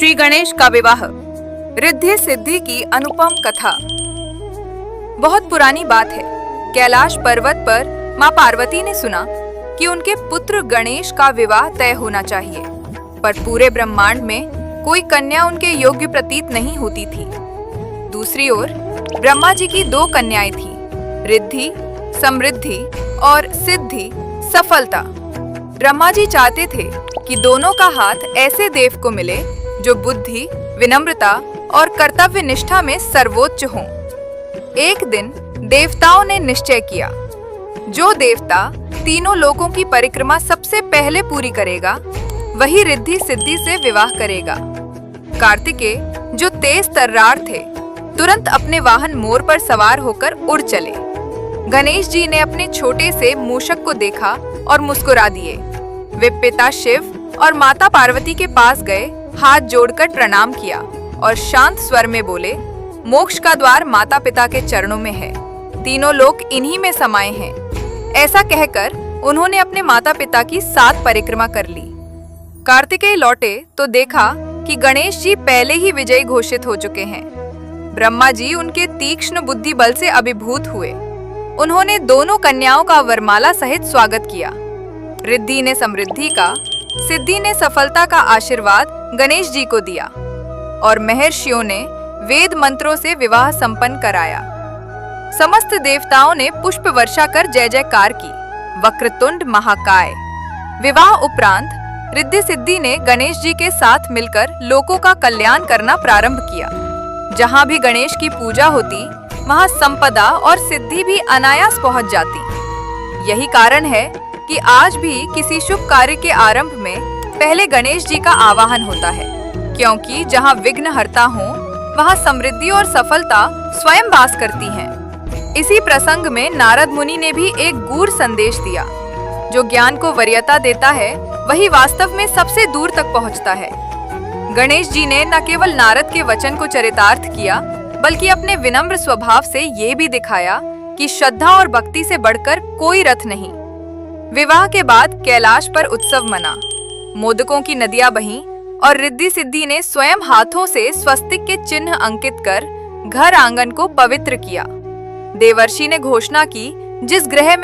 श्री गणेश का विवाह, रिद्धि सिद्धि की अनुपम कथा। बहुत पुरानी बात है। कैलाश पर्वत पर माँ पार्वती ने सुना कि उनके पुत्र गणेश का विवाह तय होना चाहिए, पर पूरे ब्रह्मांड में कोई कन्या उनके योग्य प्रतीत नहीं होती थी। दूसरी ओर ब्रह्मा जी की दो कन्याएं थीं, रिद्धि समृद्धि और सिद्धि सफलता। ब्रह्मा जी चाहते थे कि दोनों का हाथ ऐसे देव को मिले जो बुद्धि, विनम्रता और कर्तव्य निष्ठा में सर्वोच्च हों। एक दिन देवताओं ने निश्चय किया, जो देवता तीनों लोकों की परिक्रमा सबसे पहले पूरी करेगा, वही रिद्धि सिद्धि से विवाह करेगा। कार्तिकेय, जो तेज तर्रार थे, तुरंत अपने वाहन मोर पर सवार होकर उड़ चले। गणेश जी ने अपने छोटे से मूषक को देखा और मुस्कुरा दिए। वे पिता शिव और माता पार्वती के पास गए, हाथ जोड़कर प्रणाम किया और शांत स्वर में बोले, मोक्ष का द्वार माता पिता के चरणों में है, तीनों लोक इन्हीं में समाये हैं। ऐसा कहकर उन्होंने अपने माता पिता की 7 परिक्रमा कर ली। कार्तिकेय लौटे तो देखा कि गणेश जी पहले ही विजयी घोषित हो चुके हैं। ब्रह्मा जी उनके तीक्ष्ण बुद्धि बल से अभिभूत हुए। उन्होंने दोनों कन्याओं का वरमाला सहित स्वागत किया। रिद्धि ने समृद्धि का, सिद्धि ने सफलता का आशीर्वाद गणेश जी को दिया और महर्षियों ने वेद मंत्रों से विवाह संपन्न कराया। समस्त देवताओं ने पुष्प वर्षा कर जय जयकार की। वक्रतुंड महाकाय। विवाह उपरांत रिद्धि सिद्धि ने गणेश जी के साथ मिलकर लोकों का कल्याण करना प्रारंभ किया। जहाँ भी गणेश की पूजा होती, वहाँ संपदा और सिद्धि भी अनायास पहुँच जाती। यही कारण है कि आज भी किसी शुभ कार्य के आरंभ में पहले गणेश जी का आवाहन होता है, क्योंकि जहाँ विघ्नहर्ता हो, वहाँ समृद्धि और सफलता स्वयं वास करती हैं। इसी प्रसंग में नारद मुनि ने भी एक गूढ़ संदेश दिया, जो ज्ञान को वरीयता देता है, वही वास्तव में सबसे दूर तक पहुँचता है। गणेश जी ने न केवल नारद के वचन को चरितार्थ किया, बल्कि अपने विनम्र स्वभाव से ये भी दिखाया कि श्रद्धा और भक्ति से बढ़कर कोई रथ नहीं। विवाह के बाद कैलाश पर उत्सव मना, मोदकों की नदियां बहीं और रिद्धि सिद्धि ने स्वयं हाथों से स्वस्तिक के चिन्ह अंकित कर घर आंगन को पवित्र किया। देवर्षि ने घोषणा की, जिस गृह में